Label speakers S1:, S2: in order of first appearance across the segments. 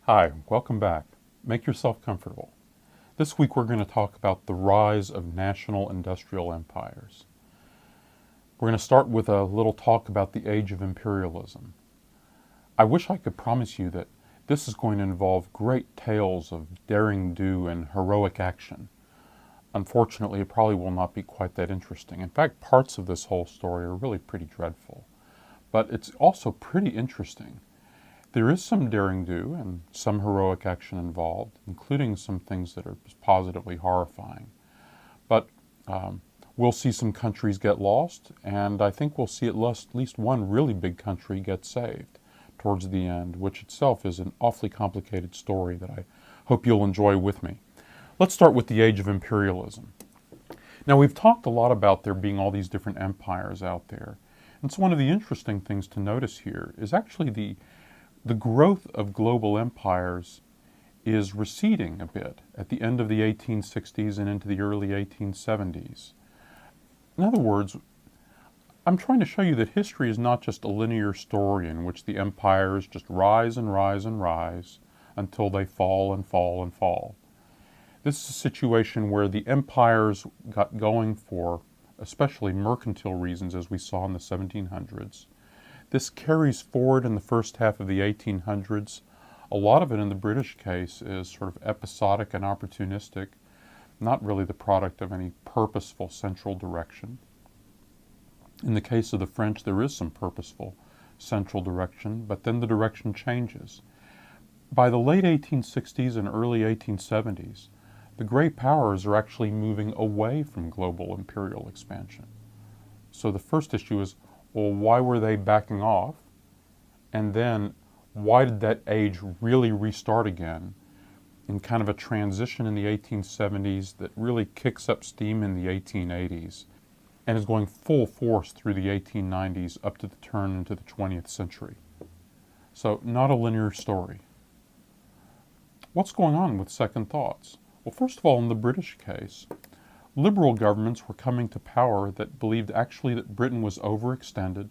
S1: Hi, welcome back. Make yourself comfortable. This week we're going to talk about the rise of national industrial empires. We're going to start with a little talk about the Age of Imperialism. I wish I could promise you that this is going to involve great tales of daring do and heroic action. Unfortunately, it probably will not be quite that interesting. In fact, parts of this whole story are really pretty dreadful. But it's also pretty interesting. There is some daring do and some heroic action involved, including some things that are positively horrifying. But we'll see some countries get lost, and I think we'll see at least one really big country get saved towards the end, which itself is an awfully complicated story that I hope you'll enjoy with me. Let's start with the Age of Imperialism. Now, we've talked a lot about there being all these different empires out there. And so one of the interesting things to notice here is actually the growth of global empires is receding a bit at the end of the 1860s and into the early 1870s. In other words, I'm trying to show you that history is not just a linear story in which the empires just rise and rise and rise until they fall and fall and fall. This is a situation where the empires got going for especially mercantile reasons, as we saw in the 1700s. This carries forward in the first half of the 1800s. A lot of it in the British case is sort of episodic and opportunistic, not really the product of any purposeful central direction. In the case of the French, there is some purposeful central direction, but then the direction changes. By the late 1860s and early 1870s, the great powers are actually moving away from global imperial expansion. So the first issue is, well, why were they backing off? And then, why did that age really restart again in kind of a transition in the 1870s that really kicks up steam in the 1880s and is going full force through the 1890s up to the turn into the 20th century? So, not a linear story. What's going on with second thoughts? Well, first of all, in the British case, liberal governments were coming to power that believed actually that Britain was overextended,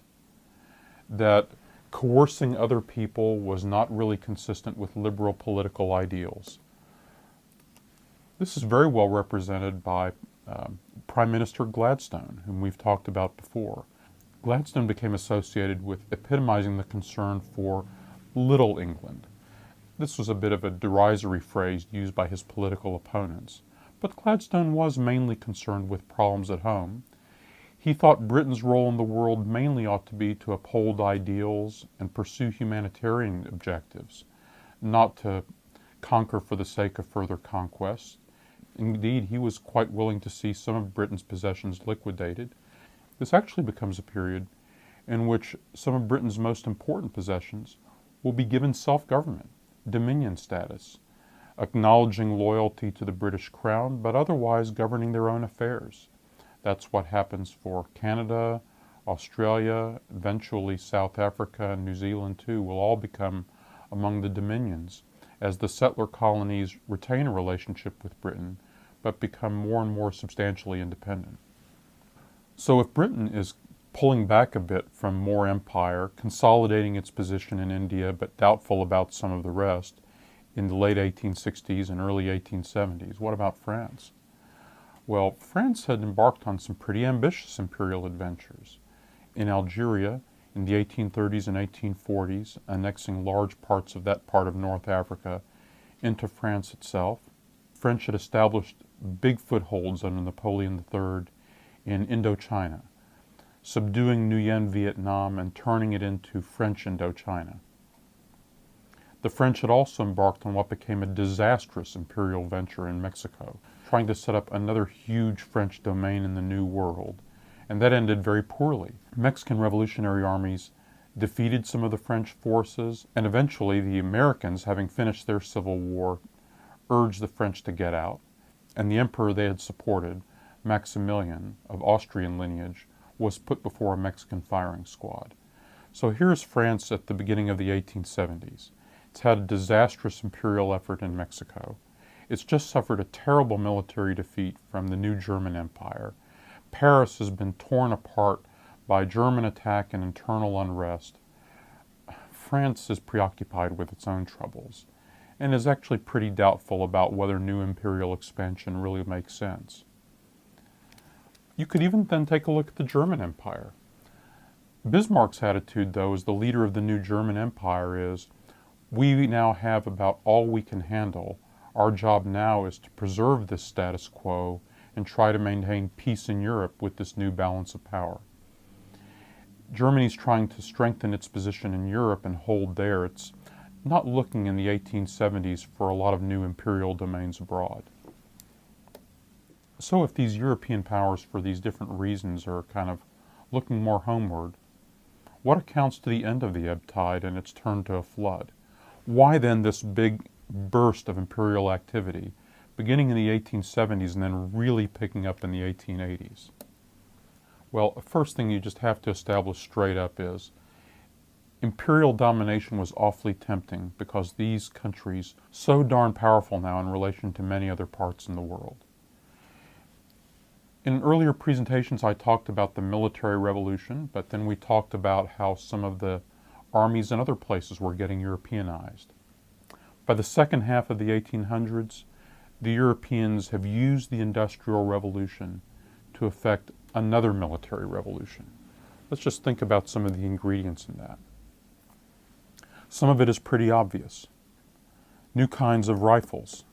S1: that coercing other people was not really consistent with liberal political ideals. This is very well represented by Prime Minister Gladstone, whom we've talked about before. Gladstone became associated with epitomizing the concern for Little England. This was a bit of a derisory phrase used by his political opponents. But Gladstone was mainly concerned with problems at home. He thought Britain's role in the world mainly ought to be to uphold ideals and pursue humanitarian objectives, not to conquer for the sake of further conquests. Indeed, he was quite willing to see some of Britain's possessions liquidated. This actually becomes a period in which some of Britain's most important possessions will be given self-government, dominion status, acknowledging loyalty to the British Crown, but otherwise governing their own affairs. That's what happens for Canada, Australia, eventually South Africa and New Zealand too, will all become among the dominions as the settler colonies retain a relationship with Britain, but become more and more substantially independent. So if Britain is pulling back a bit from more empire, consolidating its position in India, but doubtful about some of the rest, in the late 1860s and early 1870s. What about France? Well, France had embarked on some pretty ambitious imperial adventures. In Algeria, in the 1830s and 1840s, annexing large parts of that part of North Africa into France itself. French had established big footholds under Napoleon III in Indochina, subduing Nguyen Vietnam and turning it into French Indochina. The French had also embarked on what became a disastrous imperial venture in Mexico, trying to set up another huge French domain in the New World, and that ended very poorly. Mexican revolutionary armies defeated some of the French forces, and eventually the Americans, having finished their civil war, urged the French to get out, and the emperor they had supported, Maximilian, of Austrian lineage, was put before a Mexican firing squad. So here's France at the beginning of the 1870s. It's had a disastrous imperial effort in Mexico. It's just suffered a terrible military defeat from the new German Empire. Paris has been torn apart by German attack and internal unrest. France is preoccupied with its own troubles. and is actually pretty doubtful about whether new imperial expansion really makes sense. You could even then take a look at the German Empire. Bismarck's attitude, though, as the leader of the new German Empire is, we now have about all we can handle. Our job now is to preserve this status quo and try to maintain peace in Europe with this new balance of power. Germany's trying to strengthen its position in Europe and hold there. It's not looking in the 1870s for a lot of new imperial domains abroad. So if these European powers, for these different reasons, are kind of looking more homeward, what accounts to the end of the ebb tide and its turn to a flood? Why then this big burst of imperial activity, beginning in the 1870s and then really picking up in the 1880s? Well, the first thing you just have to establish straight up is imperial domination was awfully tempting because these countries are so darn powerful now in relation to many other parts in the world. In earlier presentations I talked about the military revolution, but then we talked about how some of the armies in other places were getting Europeanized. By the second half of the 1800s, the Europeans have used the Industrial Revolution to effect another military revolution. Let's just think about some of the ingredients in that. Some of it is pretty obvious. New kinds of rifles.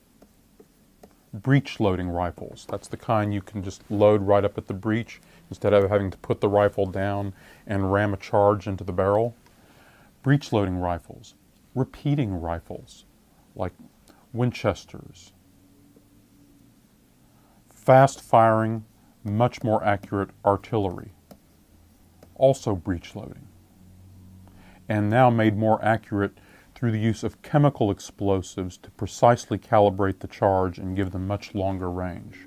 S1: Breech loading rifles. That's the kind you can just load right up at the breech instead of having to put the rifle down and ram a charge into the barrel. Breech loading rifles. Repeating rifles like Winchesters. Fast firing, much more accurate artillery. Also breech loading. And now made more accurate through the use of chemical explosives to precisely calibrate the charge and give them much longer range.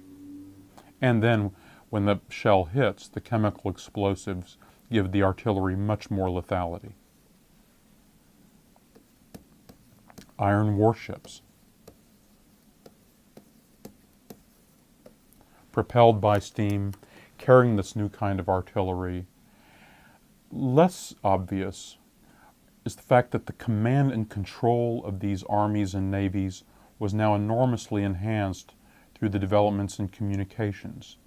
S1: And then, when the shell hits, the chemical explosives give the artillery much more lethality. Iron warships. Propelled by steam, carrying this new kind of artillery. Less obvious is the fact that the command and control of these armies and navies was now enormously enhanced through the developments in communications.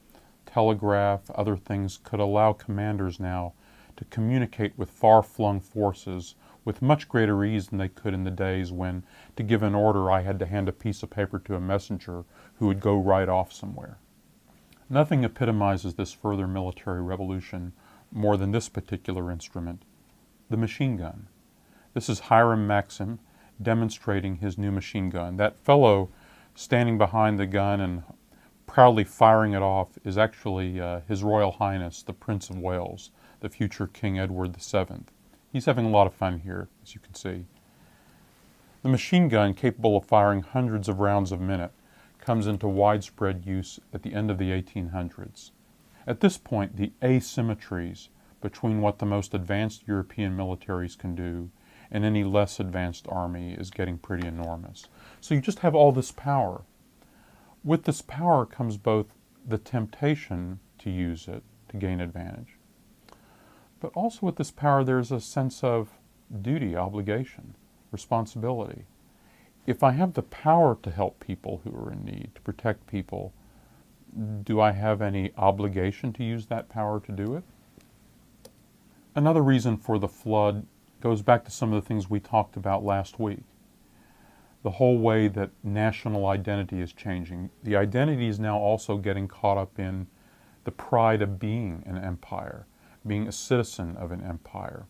S1: Telegraph, other things could allow commanders now to communicate with far-flung forces with much greater ease than they could in the days when, to give an order, I had to hand a piece of paper to a messenger who would go right off somewhere. Nothing epitomizes this further military revolution more than this particular instrument, the machine gun. This is Hiram Maxim demonstrating his new machine gun. That fellow standing behind the gun and proudly firing it off is actually His Royal Highness, the Prince of Wales, the future King Edward VII. He's having a lot of fun here, as you can see. The machine gun, capable of firing hundreds of rounds a minute, comes into widespread use at the end of the 1800s. At this point, the asymmetries between what the most advanced European militaries can do and any less advanced army is getting pretty enormous. So you just have all this power. With this power comes both the temptation to use it to gain advantage, but also with this power there's a sense of duty, obligation, responsibility. If I have the power to help people who are in need, to protect people, do I have any obligation to use that power to do it? Another reason for the flood goes back to some of the things we talked about last week. The whole way that national identity is changing. The identity is now also getting caught up in the pride of being an empire, being a citizen of an empire.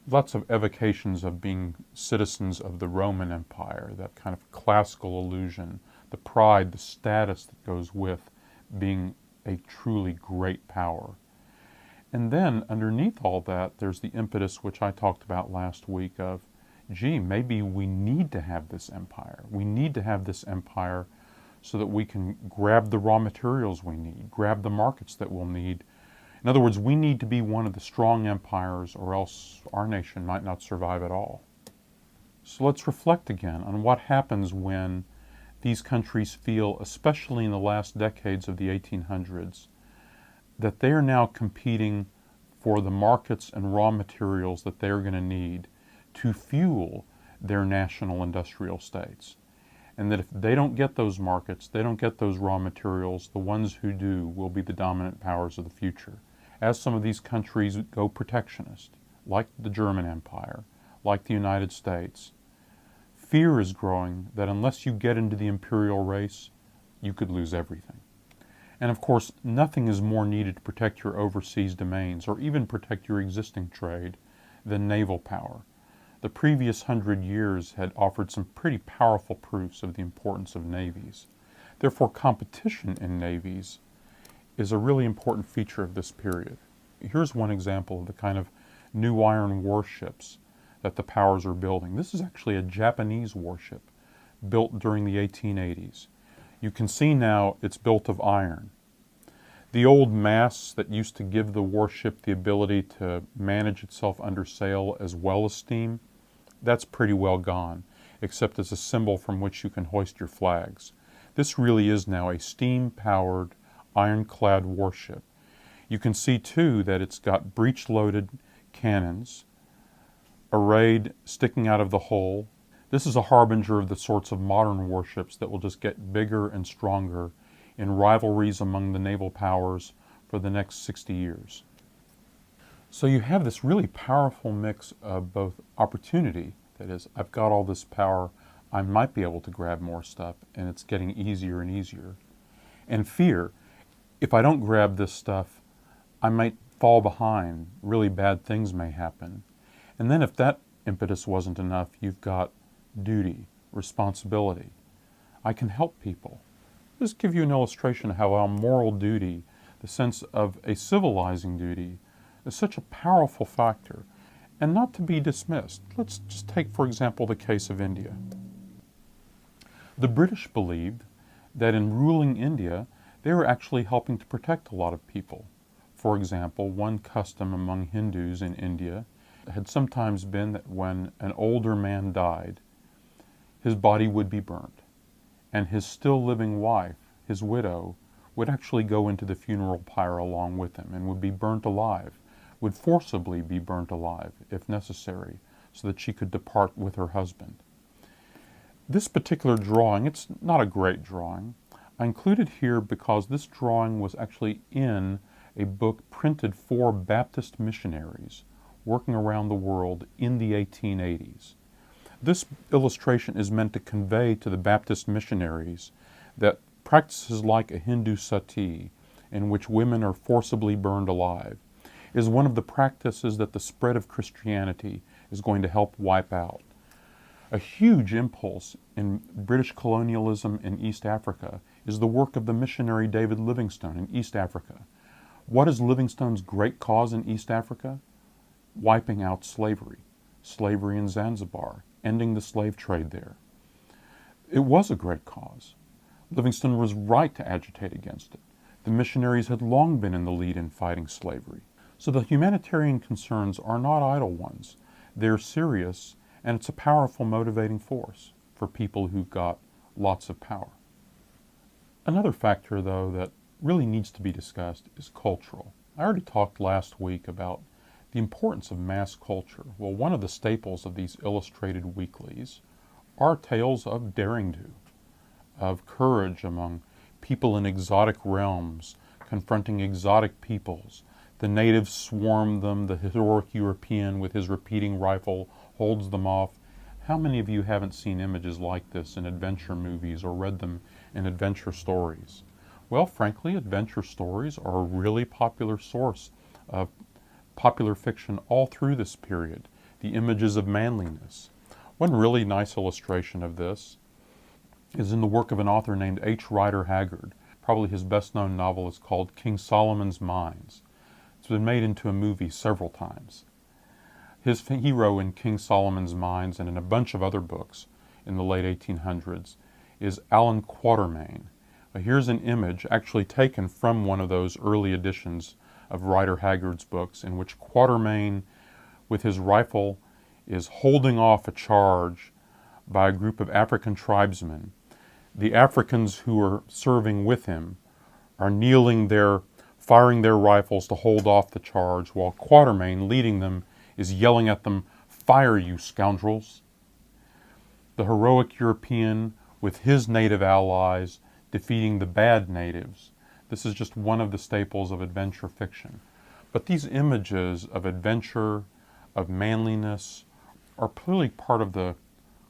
S1: Lots of evocations of being citizens of the Roman Empire, that kind of classical illusion, the pride, the status that goes with being a truly great power. And then underneath all that, there's the impetus which I talked about last week of, gee, maybe we need to have this empire. We need to have this empire so that we can grab the raw materials we need, grab the markets that we'll need. In other words, we need to be one of the strong empires or else our nation might not survive at all. So let's reflect again on what happens when these countries feel, especially in the last decades of the 1800s, that they are now competing for the markets and raw materials that they're going to need to fuel their national industrial states. And that if they don't get those markets, they don't get those raw materials, the ones who do will be the dominant powers of the future. As some of these countries go protectionist, like the German Empire, like the United States, fear is growing that unless you get into the imperial race, you could lose everything. And of course, nothing is more needed to protect your overseas domains or even protect your existing trade than naval power. The previous 100 years had offered some pretty powerful proofs of the importance of navies. Therefore, competition in navies is a really important feature of this period. Here's one example of the kind of new iron warships that the powers are building. This is actually a Japanese warship built during the 1880s. You can see now it's built of iron. The old masts that used to give the warship the ability to manage itself under sail as well as steam, that's pretty well gone, except as a symbol from which you can hoist your flags. This really is now a steam-powered, ironclad warship. You can see too that it's got breech-loaded cannons arrayed, sticking out of the hull. This is a harbinger of the sorts of modern warships that will just get bigger and stronger in rivalries among the naval powers for the next 60 years. So you have this really powerful mix of both opportunity, that is, I've got all this power, I might be able to grab more stuff, and it's getting easier and easier, and fear. If I don't grab this stuff, I might fall behind, really bad things may happen. And then if that impetus wasn't enough, you've got duty, responsibility. I can help people. Just give you an illustration of how our moral duty, the sense of a civilizing duty, is such a powerful factor and not to be dismissed. Let's just take, for example, the case of India. The British believed that in ruling India, they were actually helping to protect a lot of people. For example, one custom among Hindus in India had sometimes been that when an older man died, his body would be burnt, and his still living wife, his widow, would actually go into the funeral pyre along with him and would be burnt alive, would forcibly be burnt alive if necessary, so that she could depart with her husband. This particular drawing, it's not a great drawing. I include it here because this drawing was actually in a book printed for Baptist missionaries working around the world in the 1880s. This illustration is meant to convey to the Baptist missionaries that practices like a Hindu sati, in which women are forcibly burned alive, is one of the practices that the spread of Christianity is going to help wipe out. A huge impulse in British colonialism in East Africa is the work of the missionary David Livingstone in East Africa. What is Livingstone's great cause in East Africa? Wiping out slavery. Slavery in Zanzibar, ending the slave trade there. It was a great cause. Livingstone was right to agitate against it. The missionaries had long been in the lead in fighting slavery. So the humanitarian concerns are not idle ones. They're serious, and it's a powerful motivating force for people who've got lots of power. Another factor, though, that really needs to be discussed is cultural. I already talked last week about the importance of mass culture. Well, one of the staples of these illustrated weeklies are tales of derring-do, of courage among people in exotic realms, confronting exotic peoples. The natives swarm them, the heroic European with his repeating rifle holds them off. How many of you haven't seen images like this in adventure movies or read them in adventure stories? Well, frankly, adventure stories are a really popular source of popular fiction all through this period. The images of manliness. One really nice illustration of this is in the work of an author named H. Rider Haggard. Probably his best-known novel is called King Solomon's Mines. It's been made into a movie several times. His hero in King Solomon's Mines and in a bunch of other books in the late 1800s is Allan Quatermain. Here's an image actually taken from one of those early editions of Rider Haggard's books in which Quatermain, with his rifle, is holding off a charge by a group of African tribesmen. The Africans who are serving with him are kneeling there, firing their rifles to hold off the charge, while Quatermain, leading them, is yelling at them, "Fire, you scoundrels!" The heroic European with his native allies defeating the bad natives. This is just one of the staples of adventure fiction. But these images of adventure, of manliness, are clearly part of the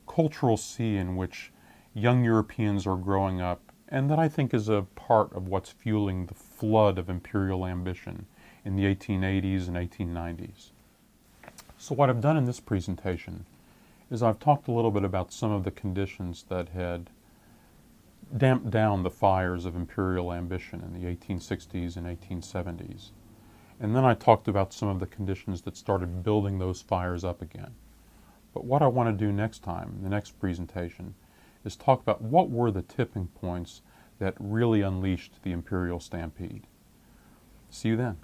S1: cultural sea in which young Europeans are growing up, and that I think is a part of what's fueling the flood of imperial ambition in the 1880s and 1890s. So what I've done in this presentation is I've talked a little bit about some of the conditions that had damped down the fires of imperial ambition in the 1860s and 1870s. And then I talked about some of the conditions that started building those fires up again. But what I want to do next time, the next presentation, is talk about what were the tipping points that really unleashed the imperial stampede. See you then.